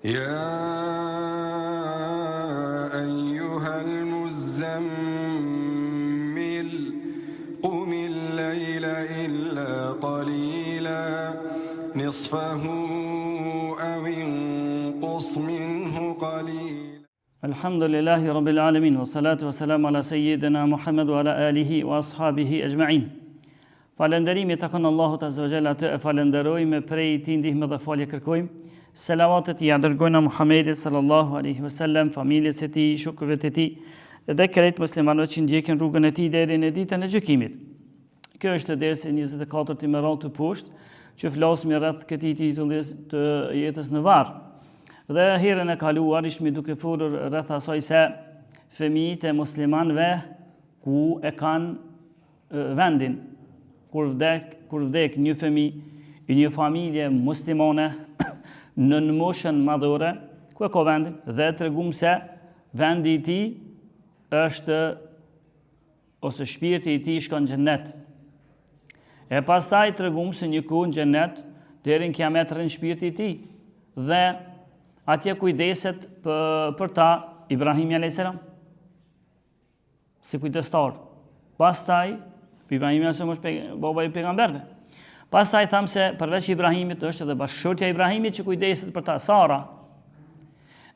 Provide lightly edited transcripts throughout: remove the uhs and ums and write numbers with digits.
يا أيها المزمل قم الليل إلا قليلا نصفه أو انقص منه قليلا. الحمد لله رب العالمين والصلاة والسلام على سيدنا محمد وعلى آله وأصحابه أجمعين. Falënderimi takon Allahut Azza wa Jalla, atë e falenderojmë, prej tij ndihmë dhe falje kërkojmë. Selavatet i dërgojnë Muhamedit sallallahu alaihi wasallam, familjes së tij, shokëve të tij dhe krejt muslimanëve që ndjekin rrugën e tij deri në ditën e gjykimit. Kjo është dersi 24 i merat të poshtë që flasim rreth këtij titulli të jetës në varr. Dhe herën e kaluar ishmi duke folur rreth asaj se fëmijët e muslimanëve ku e kanë vendin kur vdek një fëmijë i një familje muslimane në moshën madhore, ku e ka vendin, dhe tregum se vendi i tij është ose shpirti i tij shkon në xhennet. E pastaj tregum se një ku në xhennet deri në kiamet rrin shpirti i tij dhe atje kujdeset për ta Ibrahimi alayhis salam si kujdestar. Pastaj Ibrahimi alayhis salam është baba i pejgamberëve. Pastaj tham se përveç Ibrahimit është edhe bashkëshortja e Ibrahimit që kujdeset për ta, Sara.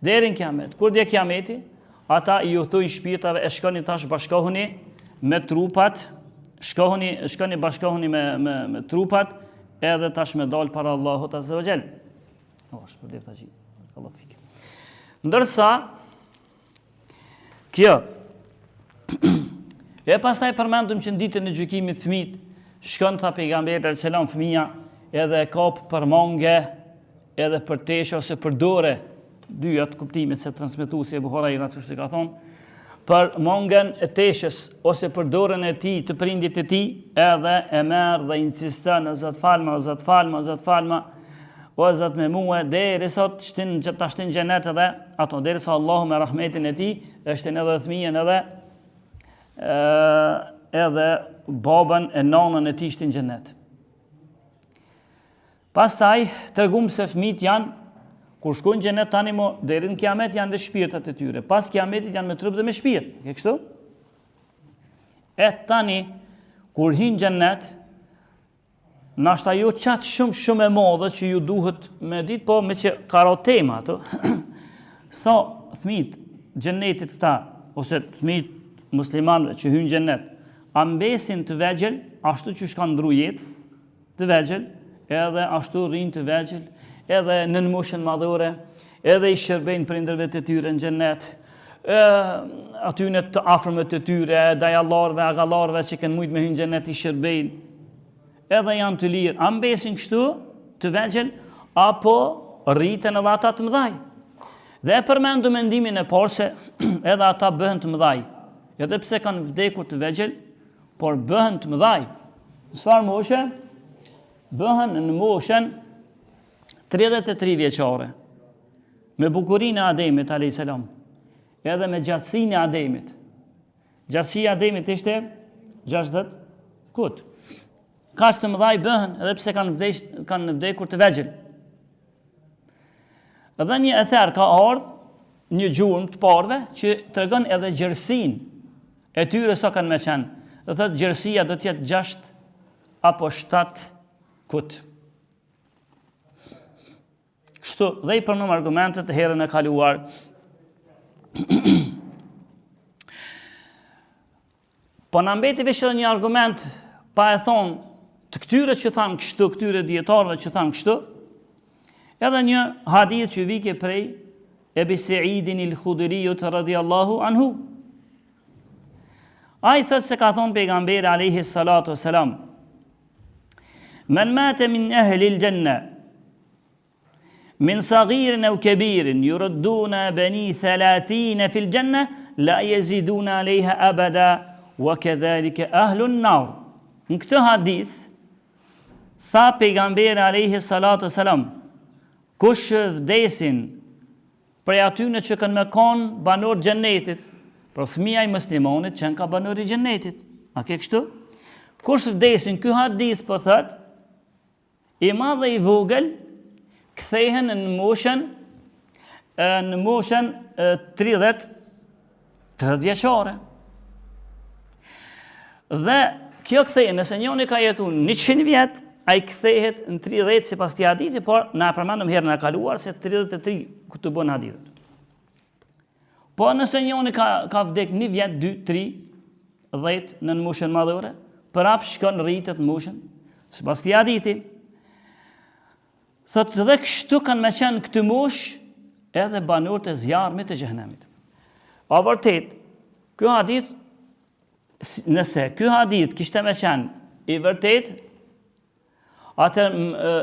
Deri në kiamet. Kur dhe kiameti, ata i udhtojnë shpirtave, e shkoni tash bashkohuni me trupat, shkoni bashkohuni me trupat, edhe tash me dal para Allahut Azza wa Jall. Ndërsa kjo e pastaj përmendëm që në ditën e gjykimit fëmijët shkon tha pejgamberi alayhis salam fëmia edhe kap për mange edhe për teshe ose për dore, dy atë kuptimet se transmetuesi e Buhariut ashtu ka thonë, për mongen e teshes ose për dorën e tij të prindit të tij, edhe e merr dhe insiston o Zot falma, o Zot falma, o Zot falma, o Zot me mua derisa të shtin xhenet edhe ato derisa Allahu me rahmetin e tij e shtin edhe fëmijën edhe babën e nanën e tij shtin xhenet. Pastaj tregum se fëmijët janë kur shkojnë në xhenet tani mo deri në kiamet janë me shpirtat e tyre. Pas kiametit janë me trup dhe me shpirt. Ke kështu? E tani kur hin në xhenet nashta jo qatë shumë e madhe që ju duhet me ditë, po me që karo tema ato. Sa fëmijët xhenetit këta ose fëmijët muslimanëve që hynë në xhenet, a mbesin të vegjël, ashtu që kanë ndru jetë të vegjël, edhe ashtu rrinë të vegjël, edhe në moshën madhore, edhe i shërbejnë prindërve të tyre në xhenet, atyne të afërmët të tyre, dajallarëve, agallarëve që kanë mujtë me hynë në xhenet i shërbejnë, edhe janë të lirë. A mbesin kështu të vegjël, apo rriten edhe ata të mëdhaj? Dhe e përmendu mendimin e parë se edhe ata bëhen të mëdhaj. Edhe pse kanë vdekur të vegjël, por bëhen të mëdhaj. Në çfarë moshe? Bëhen në moshën 33 vjeçare. Me bukurinë e Ademit alayhis salam, edhe me gjatësinë e Ademit. Gjatësia e Ademit ishte 60 kut. Kaq të mëdhaj bëhen edhe pse kanë vdekur të vegjël. Edhe një ether ka ardhur, një gjurmë të parëve që tregon edhe gjerësinë e tyre sa kanë me qenë. Dhe thëtë gjerësia do t'jetë 6 apo 7 kut. Kështu, dhe i përmëm argumentet të herën e kaluar. Po në mbeti veç edhe një argument pa e thonë të këtyre që thanë kështu, këtyre djetarëve që thanë kështu, edhe një hadith që vike prej Ebi Sa'idin il-Khudrijut radiallahu anhu. A i thëtë se ka thonë pejgamberi alayhi salatu wasalam, men mate min ahli l-janna min saghirin au kebirin yuradduna bani 30 fil janna la yaziduna alejha abada wa kadhalika ahlu n-nar. Në këtë hadith tha pejgamberi alayhi salatu wasalam, kush vdesin prej atyne që kanë me konë banor xhennetit, për fëmija i muslimonit që në ka banor i xhennetit. A ke kështu? Kush vdesin, ky hadith po thot, i madh dhe i vogël kthehen në moshën në moshën 30 vjeçare. Dhe kjo kthej, nëse njëri ka jetuar 100 vjet, ai kthehet në 30 sipas këtij hadithi, por na përmendëm herën e kaluar se 33 ku të bën hadithet. Po nëse njëri ka vdek 1 vjet, 2, 3, 10 në moshën madhore, prap shkon rritet në moshën sipas këtij hadithi. Thotë dhe kështu kanë me qenë këtë moshë edhe banorët e zjarmit të xhenemit. A vërtet, ky hadith, nëse ky hadith kishte me qenë i vërtet, atë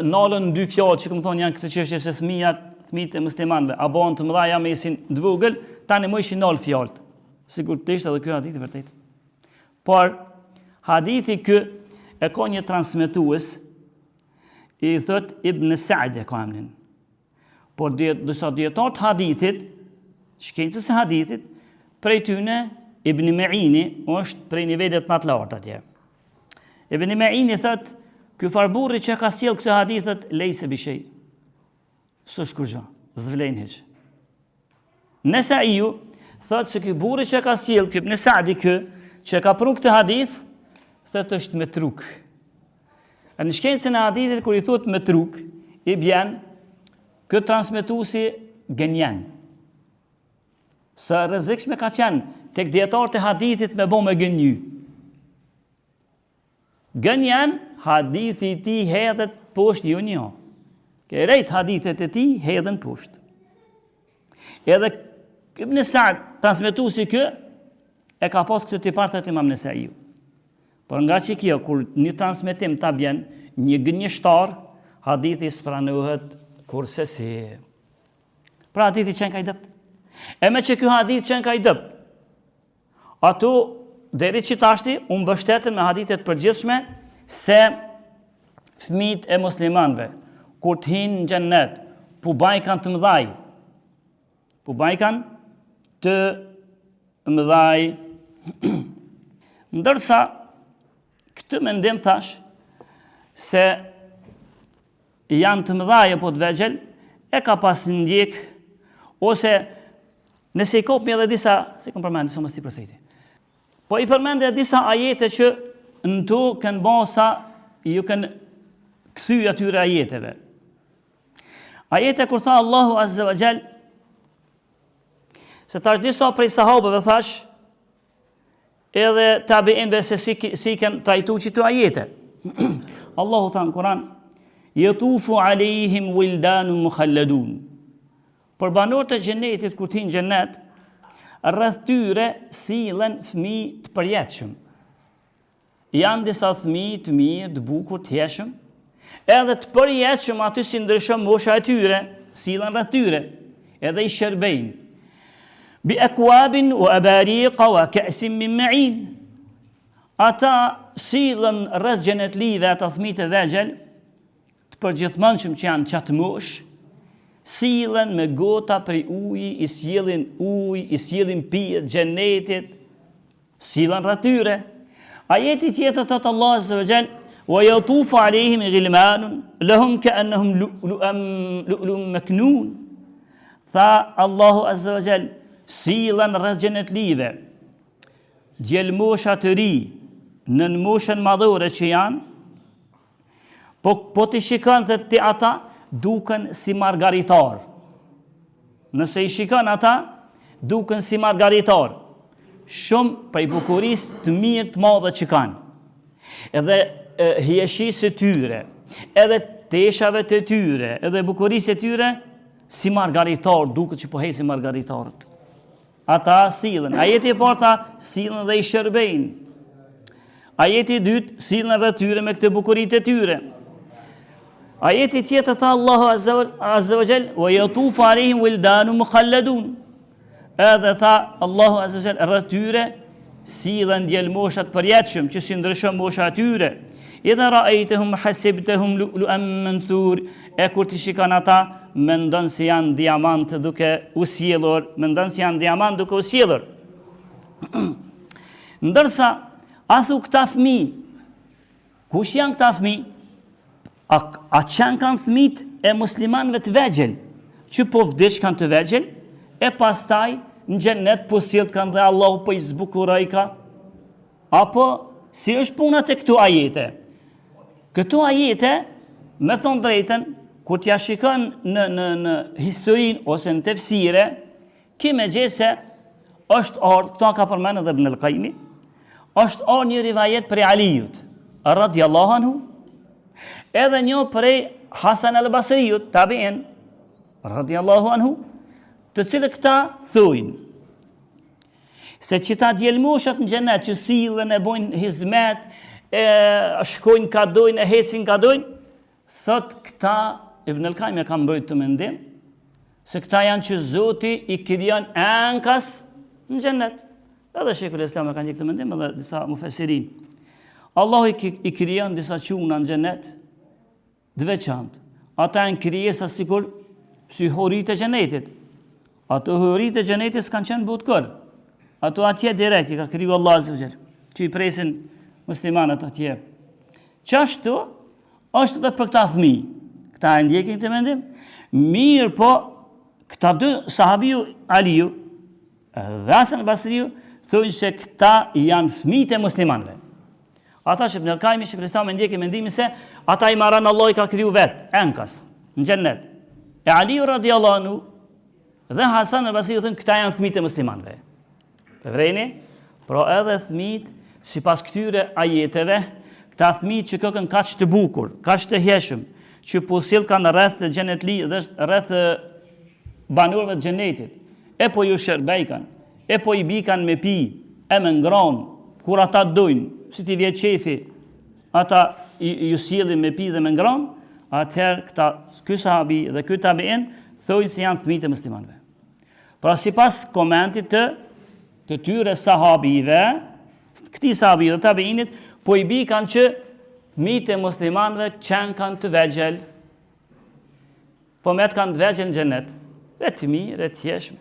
nalën 2 fjalë që thonë janë këtë çështje se fëmijët e muslimanëve a bën të mëdha me isin të vogël, tani më ishin 0 fjalë. Sigurisht edhe ky hadith i vërtet. Por hadithi ky e ka një transmetues, i thot Ibn Sa'd e ka emrin. Por disa dietar të hadithit, shkencës së hadithit, prej tyne Ibn Ma'ini është prej nivelet më të larta atje. Ibn Ma'ini thot, ky farburri që ka sjell këtë hadithet lejse bi shay. S'është kurrë, zvlen hiç. Nëse aiu thot se ky burri që ka sjell ky Ibn Sa'di ky që ka pru këtë hadith, thot është metruk. Në shkencën e hadithit kur i thot metruk, i bjen këtë transmetuesi gënjen. Sa rrezikshme ka qenë tek dietarët e hadithit me bë me gënjy. Gënjen, hadithi i tij hedhet poshtë jo një. Ke rejt hadithet e tij hedhen poshtë. Edhe Ibn Sa'd, transmetuesi kë, e ka pas këtë tipar të Imam Nesaiu. Por nga që kjo, kur një transmetim ta bjen, një gënjeshtar, hadithi s'pranohet kurse si. Pra hadithi qenë ka i dëpt. E me që kjo hadith qenë ka i dëpt, ato, deri që tashti, unë bështetën me hadithet përgjithshme, se fëmijët e muslimanëve, kur të hinë në xhennet, pubajkan të mëdhaj, pubajkan të mëdhaj, ndërsa, këtë mendim thash, se janë të mëdhaj apo të vegjël, e ka pas ndjek, ose nëse i kopmi edhe disa, se kom përmendë, së mos t'i përsejti, po i përmendë edhe disa ajete që në tu kënë basa, ju kënë këthy atyre ajeteve. Ajete kur tha Allahu Azza wa Jall, se tash disa prej sahabëve thash, edhe tabiinve se si kanë trajtu që të ajete. Allahu tha në Kur'an, yatufu alejhim wildanun mukhalladun. Për banorët e xhenetit kur të hinë xhenet, rreth tyre sillen fëmijë të përjetshëm. Janë disa fëmijë të mirë, të bukur, të heshëm, edhe të përjetshëm aty si ndryshon mosha e tyre, sillen rreth tyre, edhe i shërbejnë. Bi akwabin wa abariqa wa ka'sin min ma'in. Ata sillen rreth xhenetlive ata fëmijë të vegjël, të përgjithmonshëm që janë qatë mosh, sillen me gota prej uji, i sjellin ujë, i sjellin pije të xhenetit, sillen rreth tyre. Ajeti tjetër thot Allah Azza wa Jall, wa yatufu alehim ghilmanun lahum ka'annahum lu'lu'un maknun. Tha Allahu Azza wa Jall, sillen rreth xhenetlive, djelmosha të ri, në moshën madhore që janë, po të shikon të ti ata, duken si margaritar. Nëse i shikon ata, duken si margaritar. Shumë prej bukurisë të mirë të madhe që kanë. Edhe hijeshisë të tyre, edhe teshave të tyre, edhe bukurisë të tyre, si margaritar, duket që po hej si margaritarët. Ata sillen. Ajeti e parë tha, sillen dhe i shërbejnë. Ajeti i dytë, sillen rreth tyre me këtë bukuritë e tyre. Ajeti tjetër tha Allahu Azza wa Jall, wa yatufu alehim wildanun mukhalladun. Edhe tha Allahu Azza wa Jall, rreth tyre sillen djelmoshat përjetshëm që si ndryshon mosha e tyre. Idha ra'aytahum hasibtahum lu'lu'an manthur. E kur ti shikon ata, mendon se janë diamant duke u sjellur, mendon se janë diamant duke u sjellur. Ndërsa a thu këta fëmijë, kush janë këta fëmijë? A qenë kanë fëmijët e muslimanëve të vegjël, që po vdeq kanë të vegjel, e pastaj në xhenet po sillet kanë dhe Allahu po i zbukuroj ka. Apo si është puna te këtu ajete? Këtu ajete, me thonë drejten, kur t'ja shikon në historinë ose në tefsire, ki me gjë se është ardhur, këto ka përmendur edhe Ibn al-Qayyim, është ardhur një rivajet prej Aliut, radhiyallahu anhu, edhe një prej Hasan al-Basriut, tabi'in, radhiyallahu anhu, të cilët këta thujnë se që ta djelmoshat në xhenet që sillen e bojnë hizmet, e shkojnë ka dojnë, e hecin ka dojnë, thot këta, Ibn al-Qayyim ka mbrojtë të mendim, se këta janë që Zoti i krijon ankas në xhenet. Edhe Sheikhul Islam ka një këtë mendim, edhe disa mufesirin. Allahu i krijon disa çuna në xhenet të veçantë. Ata janë krijesa sikur si horit e xhenetit. Ato horit e xhenetit s'kan qenë butkër. Ato atje direkt i ka kriju Allah azza wa jall, që i presin muslimanët atje. Qashtu është edhe për këta fëmijë. Këta e ndjekin të mendim, mirë po këta dy sahabiu Aliu dhe Hasan al-Basriu thonë se këta janë fëmijët e muslimanëve. Ata që Ibn al-Qayyim shqipëristan me ndjekin mendimin se ata i marran Allah i ka kriju vetë, enkas, në xhennet. E Aliu radhiyallahu anhu dhe Hasan al-Basriu thonë këta janë fëmijët e muslimanëve. Vrejni, pro edhe fëmijët, si pas këtyre ajeteve, këta fëmijët që këkën kaq të bukur, kaq të heshëm, që po sill kanë rreth xhenetli dhe rreth banorëve të xhenetit, e po ju shërbejkan, e po i bikan me pi, e me ngron, kur ata dojnë, si t'i vjet qefi, ata ju sjellin me pi dhe me ngron, atëherë ky sahabi dhe ky tabiin thojnë se janë fëmijët e muslimanëve. Pra sipas komentit të këtyre sahabive, këtij sahabi dhe tabiinit, po i bikan që fëmijët e muslimanëve qenë kanë të vegjel, po me të kanë të vegjel në xhenet, e të mirë, e të jeshme.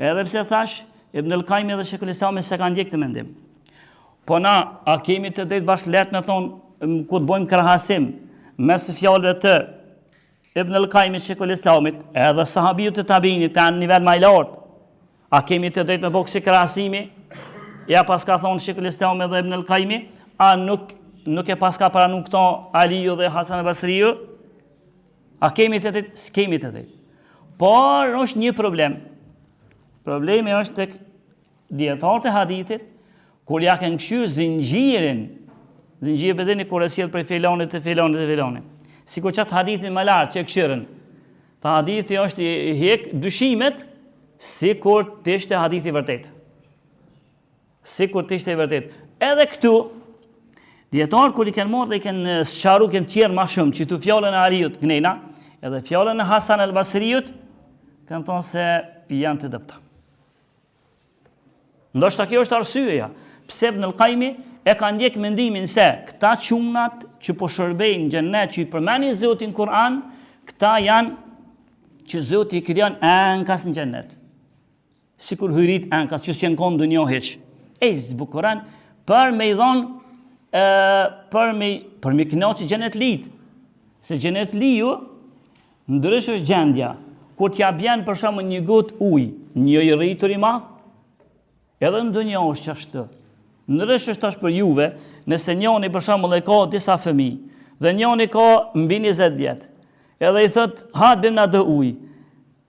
Edhe pse thash, Ibn al-Qayyim dhe Sheikhul Islam se kanë ndjekë të mendim. Po na, a kemi të drejtë bashkë letë me thonë, ku të bojmë krahasim mes fjalëve të Ibn al-Qayyim dhe Sheikhul Islamit, edhe sahabijut të tabiinit kanë nivel më i lartë. A kemi të drejtë me bëjë si krahasimi? Ja pas ka thonë Sheikhul Islam dhe Ibn al-Qayyim, a nuk e pas ka pranu këto Aliu dhe Hasan al-Basriu? A kemi të drejtë? S'kemi të drejtë. Por është një problem. Problemi është tek dietarët e hadithit, kur ja kanë këshyer zinxhirin bedeni kur e sjell prej filonit të filonit të filonit. Sikur çat hadithin më lart që këshirën. Ta hadithi është i hek dyshimet, sikur të ishte hadithi vërtet. Sikur të ishte i vërtet. Edhe këtu, dietarët kur i kanë marrë dhe i kanë sqaruar kanë tjerë më shumë, që tu fjalën e Aliut kënena, edhe fjalën e Hasan al-Basriut, kanë thonë se janë të dobta. Ndoshta kjo është arsyeja pse Ibn al-Qayyim e ka ndjek mendimin se këta çunat që po shërbejnë në xhenet, që i përmenin Zotin Kur'an, këta janë që Zoti i krijon ankas në xhenet. Sikur hyrit ankas që s'janë konë dunjo heq. E zbukuran për me i dhonë, për me kënaqë xhenet lit. Se xhenet liu ndrysh është gjendja. Kur t'ja bjen për shembull një gotë ujë, një i rritur i madh, edhe në dunjo është qashtë. Ndrysh është tash për juve, nëse njoni për shembull e ka disa fëmijë, dhe njoni ka mbi 20 vjet, edhe i thot, hajt bëjmë na do ujë,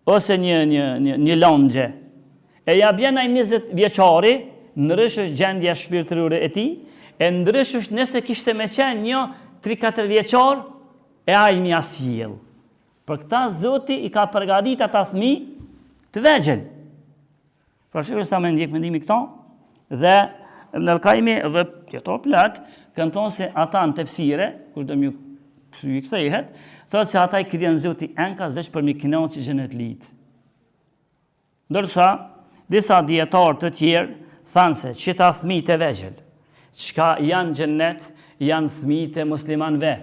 ose një longje. E ja bjen ai 20 vjeçari, ndrysh është gjendja shpirtërore e tij, e ndrysh është nëse kishte me qenë një 3-4 vjeçar, e ai më sjell. Për këta Zoti i ka përgatitur ata fëmijë të vegjël. Pra shikoj sa më ndjek mendimi këto, dhe Ibn al-Qayyim dhe tjetër plot kanë thonë se ata në tefsire, kur do më kthehet, thotë se ata i krijon Zoti ankas veç për mi kënaqë xhenet lit. Ndërsa disa dietarë të tjerë thanë se çita fëmijët e vegjël, çka janë xhenet, janë fëmijët e muslimanëve.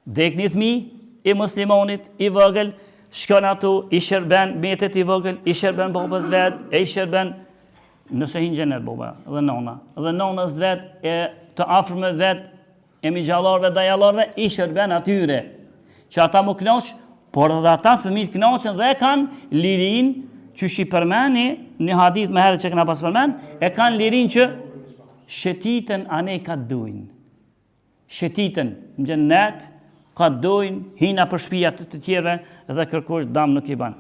Dekni fëmijë i muslimonit i vogël, shkon ato, i shërben metet i vogël, i shërben babës vet, e i shërben nëse hinë xhenet baba dhe nonës vet, e të afërmët vet, e migjallarëve, dajallarëve, i shërben atyre, që ata më kënaq, por edhe ata fëmijët kënaqen dhe kanë lirin që shi përmeni një hadith më herët që kena pas përmen, e kanë lirin që shetitën ane ka dojnë. Shetitën në gjennet ka dojnë, hina për shtëpia të tjerëve dhe kërkosh dam nuk i ban.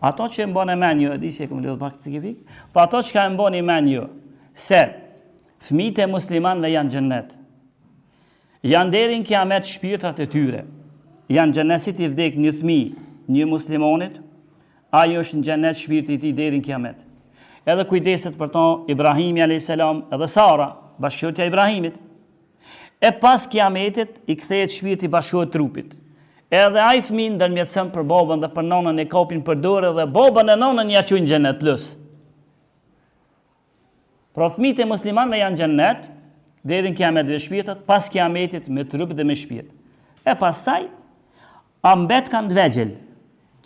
Ato që e mbon e menju, e di si e këmë lidhë pak të kipik, po ato që ka e mbon e menju, se fëmijët e muslimanëve janë gjennet, janë deri në kiamet shpirtrat e tyre, janë gjennet si t'i vdek një fëmijë, një muslimonit, ajo është në gjennet shpirti i tij deri në kiamet. Edhe kujdeset për to Ibrahimi a.s. edhe Sara, bashkëqortja e Ibrahimit. E pas kiametit i kthehet shpirti bashkohet trupit. Edhe ai fëmijë ndërmjetson për babën dhe për nonën e kapin për dorë dhe babën e nonën ja çojnë në xhenet lës. Pra fëmijët e muslimanëve janë xhenet deri në kiamet dhe shpirtat, pas kiametit me trup dhe me shpirt. E pastaj a mbet kanë të vegjël,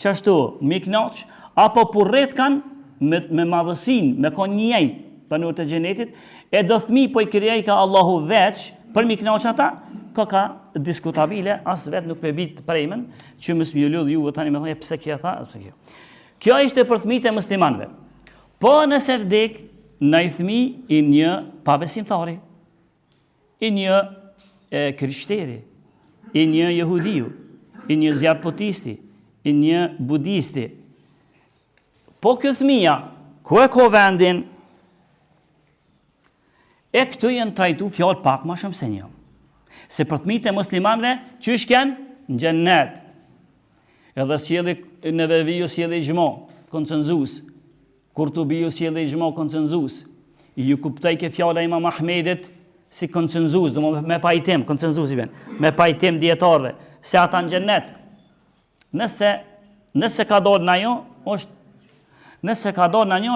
qashtu me knaq, apo purret kanë me madhësinë, me konjej banor të xhenetit, e do fëmijë po i krijoi ka Allahu veç për mi knaq ata, ka diskutabile, as vet nuk me bit prejmen, që mos më lodh ju tani më thonë pse kjo tha, pse kjo. Kjo ishte për fëmijët e muslimanëve. Po nëse vdek në i fëmijë i një pabesimtari, i një krishteri, i një jehudiu, i një zjarpotisti, i një budisti. Po kjo fëmija, ku e ko vendin, e këtu jenë trajtu fjallë pak ma shumë se një. Se për fëmijët e muslimanëve, qysh kënë në xhennet. Edhe sjellë në Veviju sjellë ixhma konsenzus, Kurtubiju sjellë ixhma konsenzus. Ju kuptoj ke fjala e Imam Ahmedit si konsenzus, do me pajtim, konsenzus i ben, me pajtim dietarëve, se ata në xhennet. Nëse ka dorë në ajo,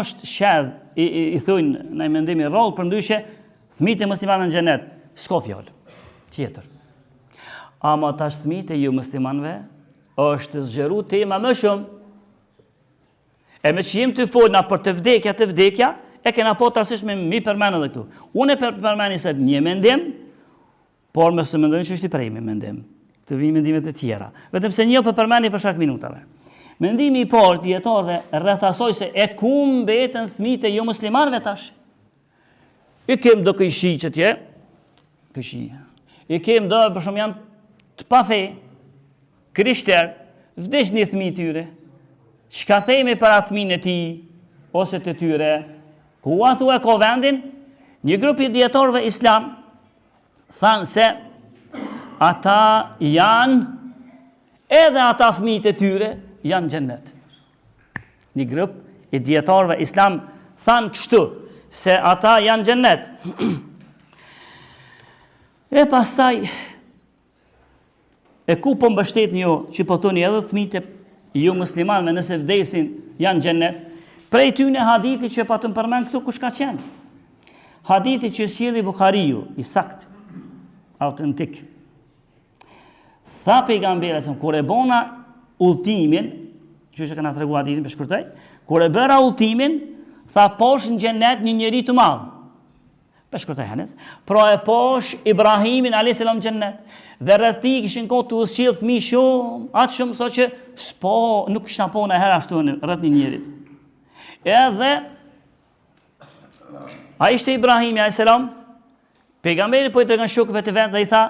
është shedh, i thujnë në mendimi rrollë, për ndryshe, fëmijët e muslimanëve në xhennet, s'ka fjalë tjetër. Ama tash fëmijët e ju muslimanëve është zgjeru tema më shumë. E me që jim të folna për të vdekja, e kena po të arsysh me mi përmenë edhe këtu. Unë e përmeni se një mendim, por me së mendim që është i prej me mendim. Të vi mendimet e tjera. Vetëm se një për përmeni për shak minutave. Mendimi i parë dietarëve rreth asaj se e ku mbeten fëmijët e ju muslimanëve tash. I kem do këshi që tje, këshi. I kem do për shumë janë të pa fe, krishter, vdesh një fëmijë tyre. Çka themi për atë fëmijën e tij ose të tyre? Ku a thua ka vendin? Një grup i dietarëve islam thanë se ata janë, edhe ata fëmijët e tyre janë xhennet. Një grup i dietarëve islam thanë kështu, se ata janë xhennet. E pastaj e ku po mbështet një që po thoni edhe fëmijët e ju muslimanëve nëse vdesin janë xhennet. Prej tyne hadithi që pa të më përmen këtu kush ka qenë. Hadithi që sjellë Buhariu, i sakt, autentik. Tha pejgamberi se kur e bona udhtimin, që kena tregu hadithin për shkurtoj, kur e bëra udhtimin, tha posh në xhennet një njeri të madh. Për shkurtoj hanes, pra e posh Ibrahimin alayhis salam xhennet. Dhe rreth tij kishin kohë të ushqill fëmijë shumë, atë shumë sa që nuk kishte apo në herë ashtu rreth një njerit. Edhe a ishte Ibrahimi a.s. Pejgamberi po i tregon shokëve të vet dhe i tha,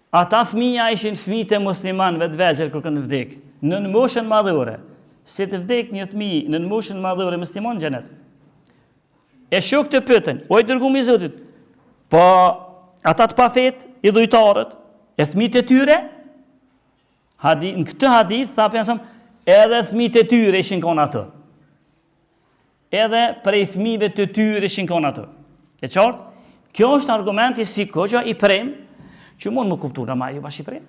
ata fëmija ishin fëmijët e muslimanëve të vegjël kur kanë vdek, në moshën madhore. Si të vdek një fëmijë në moshën madhore musliman në xhenet. E shokët të pyeten, o i dërguari i Zotit, po ata të pafet, i dhujtarët, e fëmijët e tyre? Në këtë hadith tha pejgamberi, edhe fëmijët e tyre ishin kon atë. Edhe prej fëmijëve të tyre shinkon atë. E qartë? Kjo është argumenti si koxha i prem, që mund më kuptu në maju bash i prem,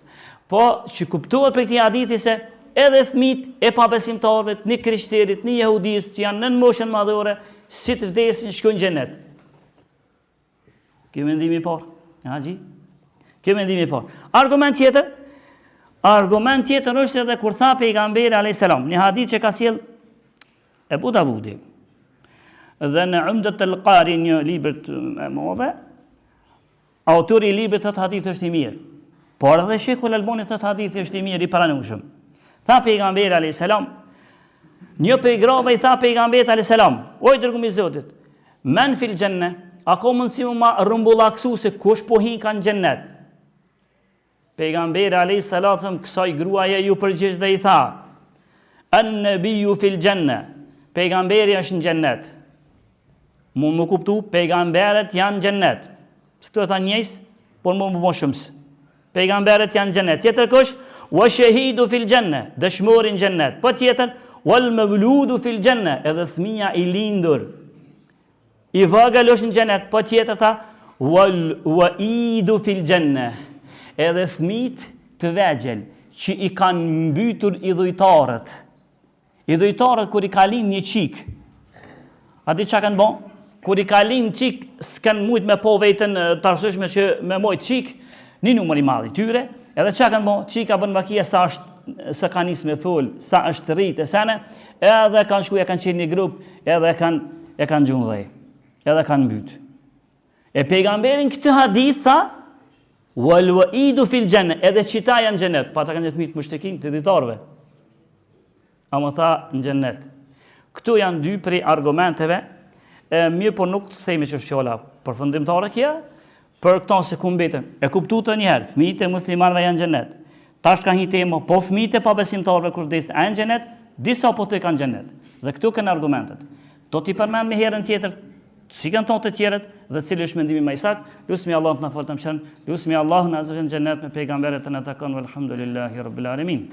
po që kuptuat për këti hadithi se edhe fëmijët e pabesimtarëve, një krishterit, një jehudis, që janë nën moshën madhore, si të vdesin shkojnë xhenet. Kjo mendimi i parë. Haxhi? Kjo mendimi i parë. Argument tjetër është edhe kur tha pejgamberi alayhis salam, një hadith që ka sjell Ebu Davudi. Dhe në Umdat al-Qari, një libër të madh, autori i librit thotë hadith është i mirë. Por edhe Sheikhul Albani thot hadithi është i mirë i pranueshëm. Tha pejgamberi alayhis salam, një prej grave i tha pejgamberit alayhis salam, o i dërguar i Zotit, men fil janna, a ka mundësi më rrumbullaksu se kush po hin kanë xhennet? Pejgamberi alayhis salam kësaj gruaje ju përgjigj dhe i tha, an-nabiyyu fil janna, pejgamberi është në xhennet. Mund më kuptu, pejgamberët janë në xhennet. Këto tha njëjs, por më më shumës. Pejgamberët janë në xhennet. Tjetër kush? Wa shahidu fil janna, dëshmori në xhennet. Po tjetër, wal mawludu fil janna, edhe fëmia i lindur i vogël është në xhennet. Po tjetër tha, wal waidu fil janna, edhe fëmijët të vegjël që i kanë mbytur idhujtarët. Idhujtarët kur i ka lind një çik, a di çka kanë bën? Kur i ka lind çik, s'kan mujt me po veten të arsyeshme që me mojt çik, një numër i madh i tyre, edhe çka kanë bën? Çika bën vakia sa është sa kanë nis me fol, sa është rritë sene, edhe kanë shkuar, kanë qenë një grup, edhe e kanë gjundhej, edhe kanë mbyt. E pejgamberin këtë hadith tha, wal waidu fil janna, edhe qita janë në xhenet, pa ata kanë thënë mushrikin të ditarëve. Ama tha në xhennet. Këtu janë dy prej argumenteve, mirë por nuk të themi që është fjala përfundimtare kjo, për këto se ku mbeten. E kuptu të njëherë, fëmijët e muslimanëve janë në xhennet. Tash ka një temë, po fëmijët e pabesimtarëve kur vdesin janë në xhennet, disa po të kanë në xhennet. Dhe këtu kanë argumentet. Do t'i përmend me herën tjetër, si kanë thonë të tjerët dhe cili është mendimi më i saktë. Lutemi Allahun të na falë të mëshirën, lutemi Allahun azza wa jalla në xhennet me pejgamberët e na takon, walhamdulillahi rabbil alamin.